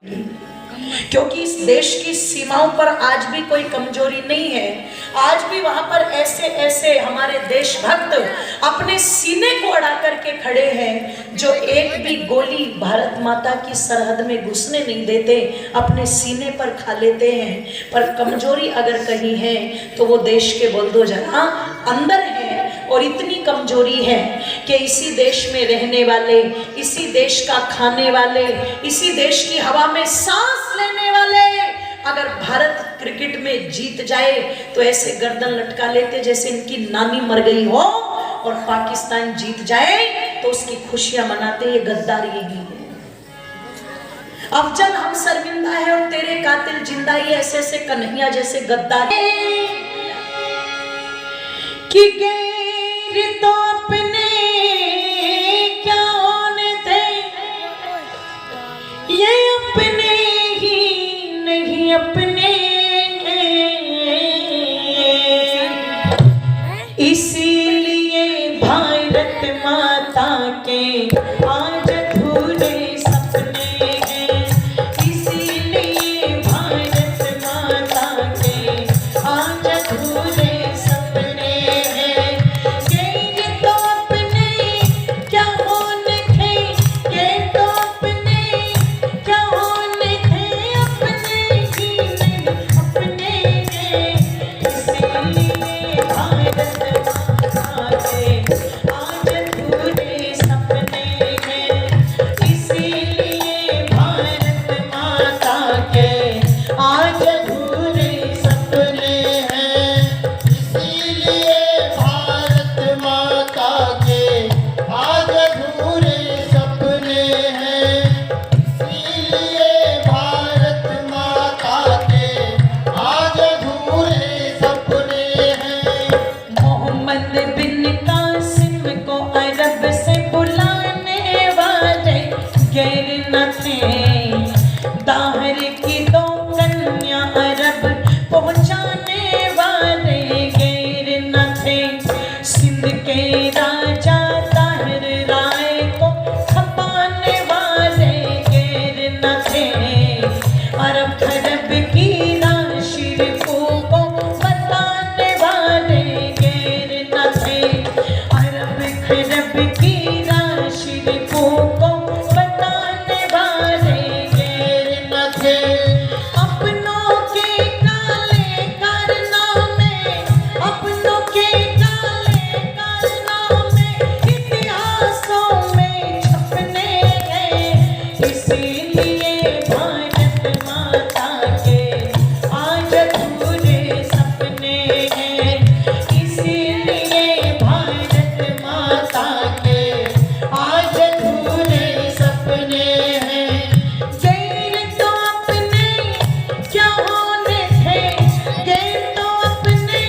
क्योंकि इस देश की सीमाओं पर आज भी कोई कमजोरी नहीं है। आज भी वहां पर ऐसे ऐसे हमारे देशभक्त अपने सीने को अड़ा करके खड़े हैं जो एक भी गोली भारत माता की सरहद में घुसने नहीं देते, अपने सीने पर खा लेते हैं। पर कमजोरी अगर कहीं है तो वो देश के बुलडोजर अंदर है। और इतनी कमजोरी है कि इसी देश में रहने वाले, इसी देश का खाने वाले, इसी देश की हवा में सांस लेने वाले अगर भारत क्रिकेट में जीत जाए तो ऐसे गर्दन लटका लेते जैसे इनकी नानी मर गई हो, और पाकिस्तान जीत जाए तो उसकी खुशियां मनाते। ये गद्दारी यही है। अफजल हम शर्मिंदा है और तेरे कातिल जिंदा। ही ऐसे ऐसे कन्हैया जैसे गद्दारी कि गैर तो अपने क्या होने थे, ये अपने ही नहीं अपने, इसीलिए भारत माता के आज अधूरे सपने हैं, इसीलिए भारत माता के आज अधूरे सपने हैं। ये तो अपने क्या होने थे, ये तो अपने क्या होने थे, अपने ही नहीं अपने हैं, इसीलिए भारत माता के आज अधूरे सपने हैं, इसीलिए भारत माता के आज अधूरे सपने हैं, इसीलिए भारत माता के आज अधूरे सपने हैं, इसीलिए भारत माता के आज अधूरे सपने हैं। मोहम्मद बिन कासिम को अरब से बुलाने वाले गैर न थे, दाहर की दो कन्या अरब पहुंचाने वाले गैर न थे, सिंध के राजा ताहिर राय को खपाने वाले गैर न थे, अरब खरब की राशिरकों को बताने वाले गैर न थे, अरब खरब की राशिरकों को बताने वाले गैर न थे। अपनों के काले कारनामे, अपनों के काले कारनामे इतिहासों में छपने हैं, इसीलिए भारत माता के आज अधूरे सपने हैं, इसीलिए भारत माता के आज अधूरे सपने हैं। गैर तो अपने क्या होने थे, गैर तो अपने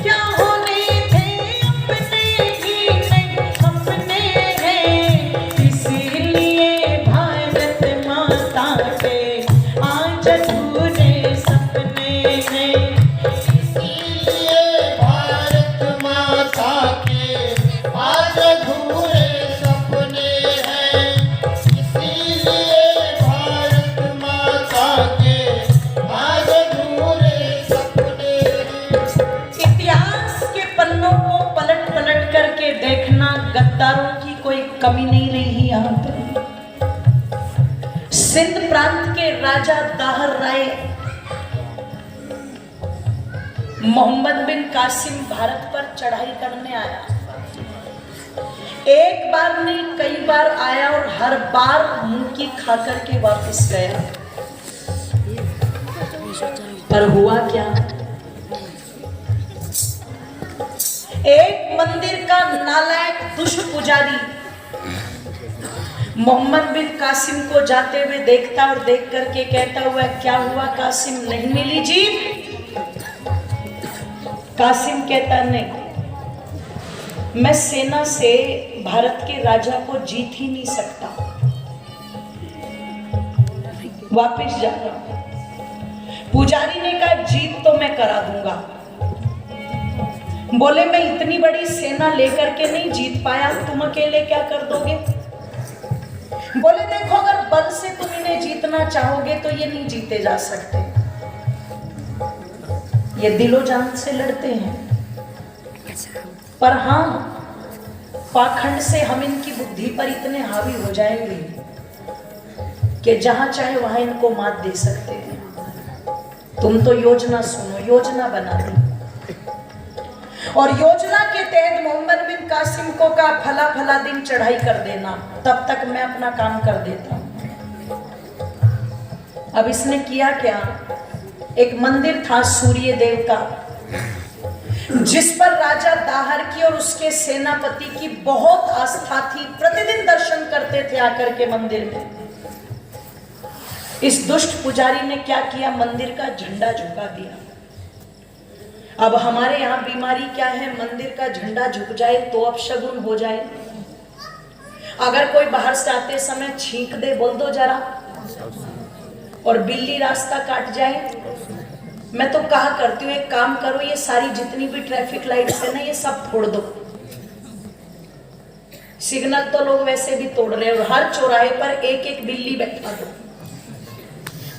क्या होने थे, अपने ही नहीं अपने हैं, इसीलिए भारत माता के आज अधूरे सपने हैं, इसीलिए भारत माता के आज अधूरे सपने हैं, इसीलिए भारत माता के आज अधूरे सपने हैं। इतिहास के पन्नों को पलट पलट करके देखना, गद्दारों की कोई कमी नहीं रही यहाँ पर। सिंध प्रांत के राजा दाहर राय मोहम्मद बिन कासिम भारत पर चढ़ाई करने आया। एक बार नहीं कई बार आया और हर बार मुंह की खा करके वापस गया। पर हुआ क्या? एक मंदिर का नालायक दुष्ट पुजारी मोहम्मद बिन कासिम को जाते हुए देखता और देख करके कहता हुआ, क्या हुआ कासिम, नहीं मिली जीत? कासिम कहता, नहीं, मैं सेना से भारत के राजा को जीत ही नहीं सकता, वापस जा रहा हूं। पुजारी ने कहा, जीत तो मैं करा दूंगा। बोले, मैं इतनी बड़ी सेना लेकर के नहीं जीत पाया, तुम अकेले क्या कर दोगे? बोले देखो अगर बल से तुम इन्हें जीतना चाहोगे तो ये नहीं जीते जा सकते, ये दिलो जान से लड़ते हैं। पर हाँ, पाखंड से हम इनकी बुद्धि पर इतने हावी हो जाएंगे कि जहां चाहे वहां इनको मात दे सकते हैं। तुम तो योजना सुनो, योजना बना दी और योजना के तहत मोहम्मद बिन कासिम को का फला फला दिन चढ़ाई कर देना, तब तक मैं अपना काम कर देता हूं। अब इसने किया क्या, एक मंदिर था सूर्य देव का, जिस पर राजा दाहर की और उसके सेनापति की बहुत आस्था थी, प्रतिदिन दर्शन करते थे आकर के मंदिर में। इस दुष्ट पुजारी ने क्या किया, मंदिर का झंडा झुका दिया। अब हमारे यहाँ बीमारी क्या है, मंदिर का झंडा झुक जाए तो अपशगुन हो जाए। अगर कोई बाहर से आते समय छींक दे, बोल दो जरा, और बिल्ली रास्ता काट जाए, मैं तो कहा करती हूँ एक काम करो, ये सारी जितनी भी ट्रैफिक लाइट्स है ना, ये सब फोड़ दो। सिग्नल तो लोग वैसे भी तोड़ रहे हैं, और हर चौराहे पर एक एक बिल्ली बैठा दो,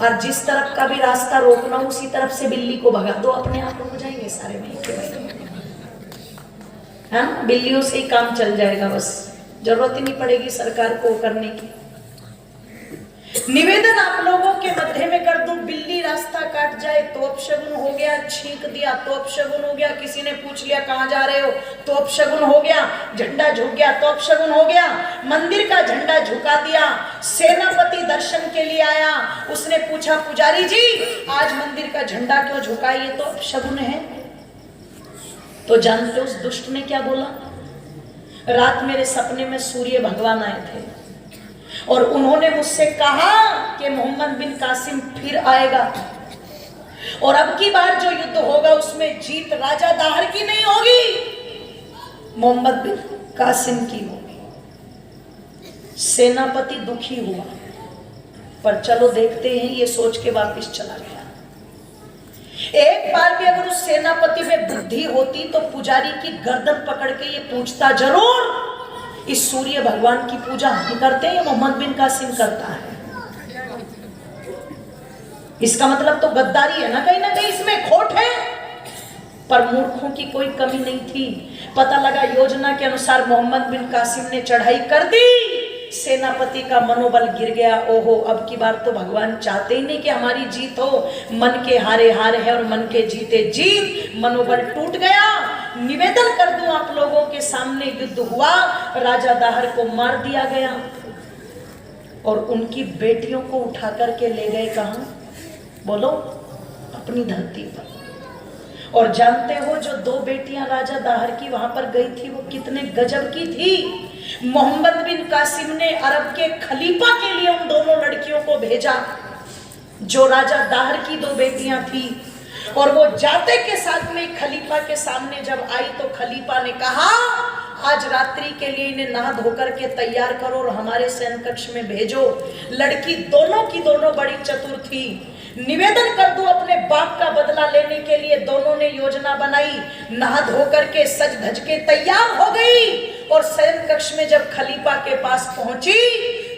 और जिस तरफ का भी रास्ता रोकना उसी तरफ से बिल्ली को भगा दो, अपने आप हो जाएंगे सारे में, है ना। बिल्लियों से ही काम चल जाएगा, बस जरूरत ही नहीं पड़ेगी सरकार को करने की। निवेदन आप लोगों के मध्य में कर दूं, बिल्ली रास्ता काट जाए तो अपशगुन हो गया, छींक दिया तो अपशगुन हो गया, किसी ने पूछ लिया कहां जा रहे हो तो अपशगुन हो गया, झंडा झुक गया तो अपशगुन हो गया। मंदिर का झंडा झुका दिया, सेनापति दर्शन के लिए आया, उसने पूछा पुजारी जी आज मंदिर का झंडा क्यों झुका, ये तो अपशगुन है। तो जानते उस दुष्ट ने क्या बोला, रात मेरे सपने में सूर्य भगवान आए थे और उन्होंने मुझसे कहा कि मोहम्मद बिन कासिम फिर आएगा और अब की बार जो युद्ध होगा उसमें जीत राजा दाहर की नहीं होगी, मोहम्मद बिन कासिम की होगी। सेनापति दुखी हुआ, पर चलो देखते हैं, ये सोच के वापस चला गया। एक बार भी अगर उस सेनापति में बुद्धि होती तो पुजारी की गर्दन पकड़ के ये पूछता जरूर, इस सूर्य भगवान की पूजा हम करते हैं या मोहम्मद बिन कासिम करता है। इसका मतलब तो गद्दारी है ना कहीं इसमें खोट है। पर मूर्खों की कोई कमी नहीं थी। पता लगा योजना के अनुसार मोहम्मद बिन कासिम ने चढ़ाई कर दी, सेनापति का मनोबल गिर गया। ओहो, अब की बार तो भगवान चाहते ही नहीं कि हमारी जीत हो, मन के हारे हार है और मन के जीते जीत, मनोबल टूट गया। निवेदन कर दूं आप लोगों के सामने, युद्ध हुआ, राजा दाहर को मार दिया गया और उनकी बेटियों को उठा करके ले गए कहां, बोलो, अपनी धरती पर। और जानते हो जो दो बेटियां राजा दाहर की वहां पर गई थी वो कितने गजब की थी। मोहम्मद बिन कासिम ने अरब के खलीफा के लिए उन दोनों लड़कियों को भेजा जो राजा दाहर की दो बेटियां थी, और वो जाते के साथ में खलीफा के सामने जब आई तो खलीफा ने कहा आज रात्रि के लिए इन्हें नहा धोकर के तैयार करो और हमारे सैन कक्ष में भेजो। लड़की दोनों की दोनों बड़ी चतुर थी। निवेदन कर दूं, अपने बाप का बदला लेने के लिए दोनों ने योजना बनाई, नहा धो करके सज धज के तैयार हो गई और सैन कक्ष में जब खलीफा के पास पहुंची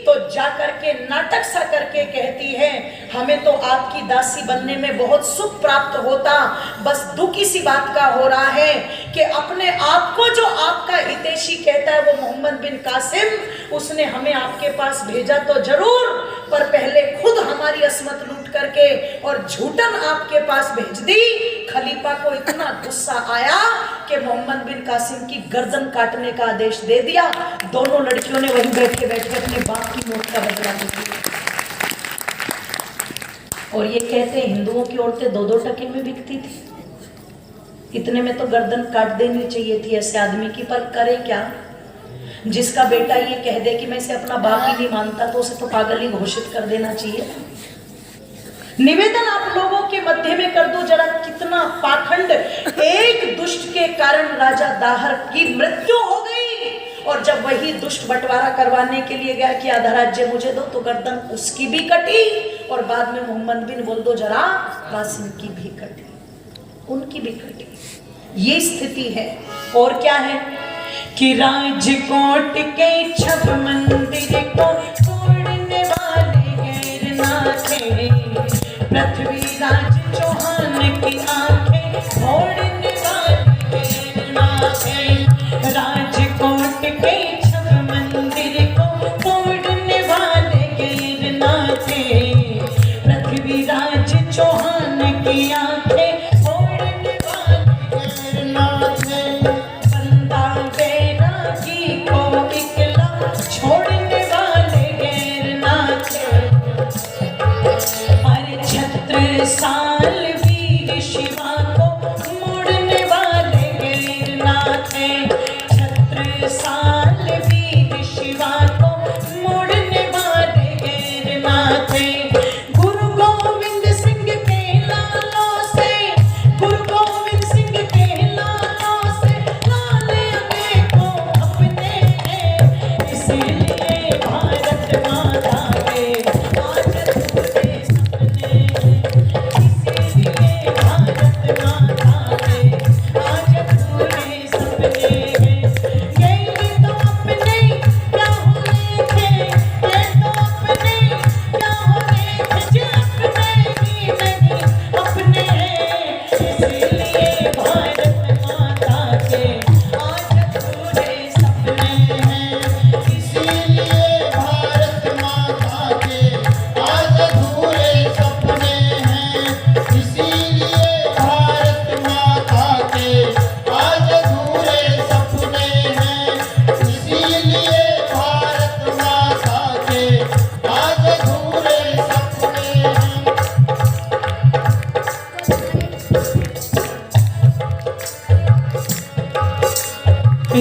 तो जाकर के नाटक सा करके कहती है हमें तो आपकी दासी बनने में बहुत सुख प्राप्त होता, बस दुख इसी बात का हो रहा है कि अपने आप को जो आपका हितैषी कहता है वो मोहम्मद बिन कासिम, उसने हमें आपके पास भेजा तो जरूर, पर पहले खुद हमारी असमत लूट करके और झूठन आपके पास भेज दी। खलीफा को इतना गुस्सा आया कि मोहम्मद बिन कासिम की गर्दन काटने का आदेश दे दिया। दोनों लड़कियों ने वहीं बैठे बैठे अपने बाप की मौत का बदला लिया। और ये कहते हैं हिंदुओं की औरतें 2-2 टके में बिकती थी, इतने में तो गर्दन काट देनी चाहिए थी ऐसे आदमी की। पर करे क्या, जिसका बेटा ये कह दे कि मैं इसे अपना बाप ही नहीं मानता तो उसे तो पागल ही घोषित कर देना चाहिए। निवेदन आप लोगों के मध्य में कर दो जरा, कितना पाखंड। एक दुष्ट के कारण राजा दाहर की मृत्यु हो गई, और जब वही दुष्ट बंटवारा करवाने के लिए गया कि आधा राज्य मुझे दो तो गर्दन उसकी भी कटी, और बाद में मोहम्मद बिन बोल दो जरा कासिम की भी कटी, उनकी भी कटी। ये स्थिति है। और क्या है कि राजकोट के छब मंदिर को पृथ्वीराज चौहान की आंखें फोड़ने वाले गिरनाथ है। राजकोट के छब मंदिर को तोड़ने वाले गिरनाथ है। पृथ्वीराज चौहान की आंखें फोड़ने वाले गिरनाथ है। बंदा बैरागी को इकला छोड़ने वाले गिरनाथ है। अरे छत्रसाल वीर शिवा को मोड़ने वाले गिरनाथ है। छत्रसाल वीर शिवा को मोड़ने वाले गिरनाथ है। गुरु गोविंद सिंह के लालों से, गुरु गोविंद सिंह के लालों से लाले अनेकों अपने हैं। इसीलिए भारत माता के आज अधूरे सपने हैं। इसीलिए भारत माता के आज अधूरे सपने हैं। ये तो अपने क्या होने थे, ये तो अपने क्या होने थे, जो अपने ही नहीं अपने हैं। इसीलिए भारत माता के आज अधूरे सपने हैं। इसीलिए भारत माता के आज अधूरे सपने हैं। इसीलिए भारत माता के आज अधूरे सपने हैं। इसीलिए भारत माता के आज अधूरे सपने हैं।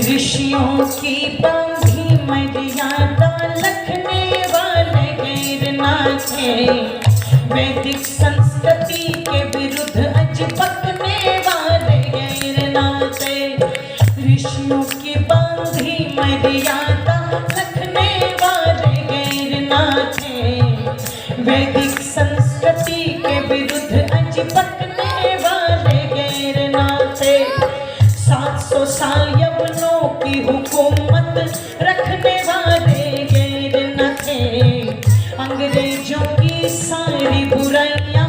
ऋषियों की बांधी मर्यादा रखने वाले गिरनाथ है। वैदिक संस्कृति के विरुद्ध अज बकने वाले गिरनाथ है। ऋषियों की बांधी मर्यादा रखने वाले गिरनाथ है। वैदिक संस्कृति के विरुद्ध अज बकने वाले गिरनाथ है। 700 साल यवनों की हुकूमत रखने वाले गिरनाथ है। अंग्रेजों की सारी बुराइयां